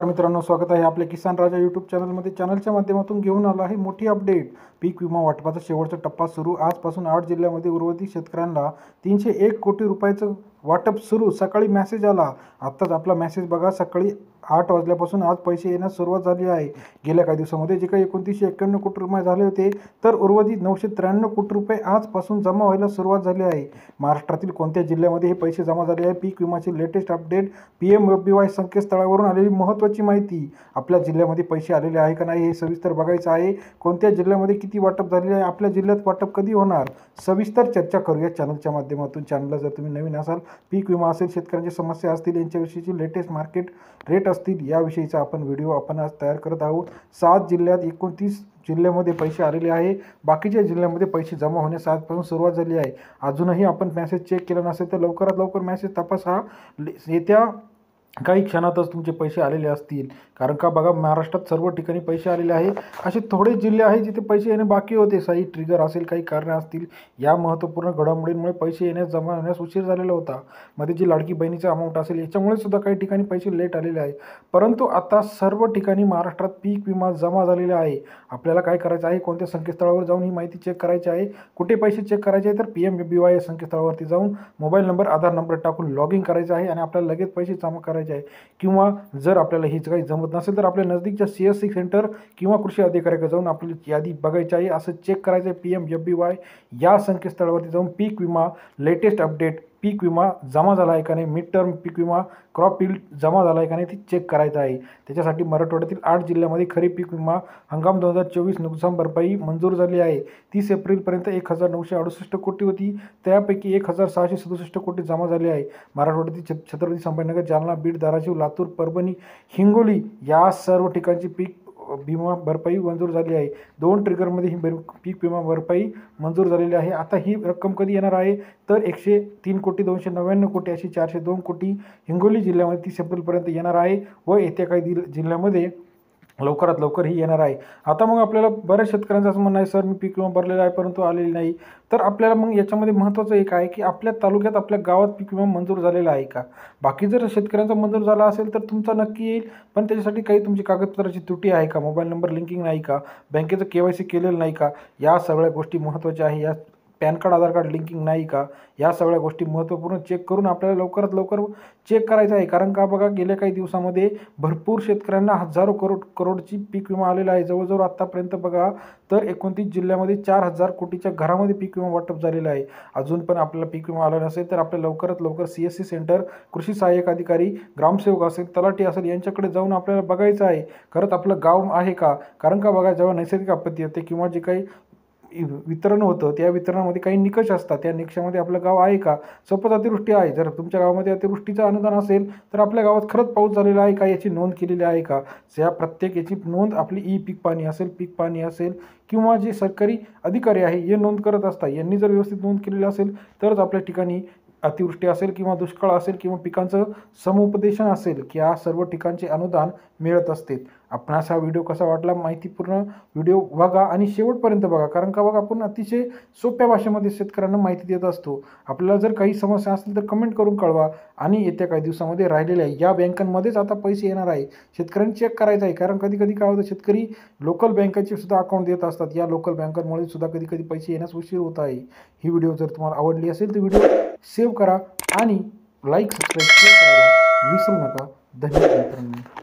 मित्रांनो, स्वागत आहे आपल्या किसान राजा यूट्यूब चॅनलमध्ये। चॅनलच्या माध्यमातून घेऊन आला आहे मोठी अपडेट। पीक विमा वाटपाचा शेवटचा टप्पा सुरू। आजपासून 8 जिल्ह्यामध्ये उर्वरित शेतकऱ्यांना 301 कोटी रुपयाचं वाटप सुरू। सकाळी मेसेज आला, आत्ताच आपला मेसेज बघा। सकाळी 8 वाजल्यापासून आज पैसे येण्यास सुरुवात झाली आहे। गेल्या काही दिवसामध्ये जे काही 2991 कोटी रुपये झाले होते, तर उर्वरित 993 कोटी रुपये आजपासून जमा व्हायला सुरुवात झाली आहे। महाराष्ट्रातील कोणत्या जिल्ह्यामध्ये हे पैसे जमा झाले आहे? पीक विमाचे लेटेस्ट अपडेट, PMFBY संकेतस्थळावरून आलेली महत्त्वाची माहिती। आपल्या जिल्ह्यामध्ये पैसे आलेले आहे का नाही हे सविस्तर बघायचं आहे। कोणत्या जिल्ह्यामध्ये किती वाटप झालेले आहे, आपल्या जिल्ह्यात वाटप कधी होणार, सविस्तर चर्चा करूया चॅनलच्या माध्यमातून। चॅनलला जर तुम्ही नवीन असाल, पीक विमा असेल, शेतकऱ्यांच्या समस्या असतील, यांच्याविषयीची लेटेस्ट मार्केट रेट असतील, याविषयीचा आपण व्हिडिओ आपण आज तयार करत आहोत। 7 जिल्ह्यात 29 जिल्ह्यामध्ये पैसे आलेले आहे। बाकीच्या जिल्ह्यामध्ये पैसे जमा होण्यास आजपासून सुरुवात झाली आहे। अजूनही आपण मेसेज चेक केला नसेल तर लवकरात लवकर मेसेज तपासा। येत्या काही क्षणातच तुमचे पैसे आलेले असतील। कारण का बघा, महाराष्ट्रात सर्व ठिकाणी पैसे आलेले आहे। असे थोडे जिल्हे आहेत जिथे पैसे येणे बाकी होते। काही ट्रिगर असेल, काही कारणे असतील, या महत्त्वपूर्ण घडामोडींमुळे पैसे येण्यास जमा होण्यास उशीर झालेला होता। मध्ये जी लाडकी बहिणीचा अमाऊंट असेल, याच्यामुळे सुद्धा काही ठिकाणी पैसे लेट आलेले आहे। परंतु आता सर्व ठिकाणी महाराष्ट्रात पीक विमा जमा झालेला आहे। आपल्याला काय करायचं आहे, कोणत्या संकेतस्थळावर जाऊन ही माहिती चेक करायची आहे। कुठे पैसे चेक करायचे आहे तर PMFBY संकेतस्थळावरती जाऊन मोबाईल नंबर, आधार नंबर टाकून लॉग इन करायचं आहे आणि आपल्याला लगेच पैसे जमा करायचे आहे। किंवा जर आपल्याला हीच काही जमत नसेल तर आपल्या नजदीकच्या CSC सेंटर किंवा कृषी अधिकाऱ्याकडे जाऊन आपली यादी बघायची आहे। असं चेक करायचं आहे PMFBY या संकेतस्थळावरती जाऊन। पीक विमा लेटेस्ट अपडेट, पीक विमा जमा झाला आहे का नाही, मिड टर्म पीक विमा, क्रॉप यील्ड जमा झाला आहे का नाही ते चेक करायचं आहे। त्याच्यासाठी मराठवाड्यातील 8 जिल्ह्यामध्ये खरीप पीक विमा हंगाम 2024 नुकसान भरपाई मंजूर झाली आहे। 30 एप्रिलपर्यंत 1968 कोटी होती, त्यापैकी 1667 कोटी जमा झाले आहे। मराठवाड्यातील छत्रपती संभाजीनगर, जालना, बीड, धाराशिव, लातूर, परभणी, हिंगोली या सर्व ठिकाणची पीक विमा भरपाई मंजूर झाली आहे। 2 ट्रिगरमध्ये ही पीक विमा भरपाई मंजूर झालेली आहे। आता ही रक्कम कधी येणार आहे तर 103 कोटी 299 कोटी अशी 402 कोटी हिंगोली जिल्ह्यामध्ये 30 एप्रिलपर्यंत येणार आहे व येत्या काही जिल्ह्यामध्ये लवकरात लवकर ही येणार आहे। आता मग आपल्याला बऱ्याच शेतकऱ्यांचं असं म्हणणं आहे, सर मी पीक विमा भरलेला आहे परंतु आलेली नाही। तर आपल्याला मग याच्यामध्ये महत्त्वाचं एक आहे की आपल्या तालुक्यात, आपल्या गावात पीक विमा मंजूर झालेला आहे का? बाकी जर शेतकऱ्यांचा मंजूर झाला असेल तर तुमचा नक्की येईल, पण त्याच्यासाठी काही तुमची कागदपत्राची त्रुटी आहे का, मोबाईल नंबर लिंकिंग नाही का, बँकेचं KYC केलेलं नाही का, या सगळ्या गोष्टी महत्त्वाच्या आहे। या पॅन कार्ड, आधार कार्ड लिंकिंग नाही का, या सगळ्या गोष्टी महत्त्वपूर्ण चेक करून आपल्याला लवकरात लवकर चेक करायचं आहे। कारण का बघा, गेल्या काही दिवसामध्ये भरपूर शेतकऱ्यांना हजारो करोडची पीक विमा आलेला आहे। जवळजवळ आत्तापर्यंत बघा तर 29 जिल्ह्यामध्ये 4000 कोटीच्या घरामध्ये पीक विमा वाटप झालेलं आहे। अजून पण आपल्याला पीक विमा आला नसेल तर आपल्याला लवकरात लवकर CSC सेंटर, कृषी सहाय्यक अधिकारी, ग्रामसेवक असेल, तलाठी असेल, यांच्याकडे जाऊन आपल्याला बघायचं आहे खरंच आपलं गाव आहे का। कारण का बघा, जेव्हा नैसर्गिक आपत्ती येते किंवा जे काही वितरण होतं त्या वितरणामध्ये काही निकष असतात, त्या निकषामध्ये आपलं गाव आहे का। सपोज अतिवृष्टी आहे, जर तुमच्या गावामध्ये अतिवृष्टीचं अनुदान असेल तर आपल्या गावात खरंच पाऊस झालेला आहे का याची नोंद केलेली आहे का। या प्रत्येक याची नोंद आपली पीक पाणी असेल, पीक पाणी असेल किंवा जे सरकारी अधिकारी आहे हे नोंद करत असतात, यांनी जर व्यवस्थित नोंद केलेली असेल तरच आपल्या ठिकाणी अतिवृष्टी असेल किंवा दुष्काळ असेल किंवा पिकांचं समुपदेशन असेल की या सर्व ठिकाणचे अनुदान मिळत असते। आपणास हा व्हिडिओ कसा वाटला, माहितीपूर्ण व्हिडिओ बघा आणि शेवटपर्यंत बघा। कारण का बघा, आपण अतिशय सोप्या भाषेमध्ये शेतकऱ्यांना माहिती देत असतो। आपल्याला जर काही समस्या असतील तर कमेंट करून कळवा आणि येत्या काही दिवसामध्ये राहिलेल्या या बँकांमध्येच आता पैसे येणार आहे। शेतकऱ्यांनी चेक करायचं आहे, कारण कधी कधी काय होतं, शेतकरी लोकल बँकांचे सुद्धा अकाउंट देत असतात। या लोकल बँकांमुळे सुद्धा कधी कधी पैसे येण्यास उशीर होत आहे। ही व्हिडिओ जर तुम्हाला आवडली असेल तर व्हिडिओ सेव्ह करा आणि लाईक, सबस्क्राईब करायला विसरू नका। धन्यवाद मित्रांनो।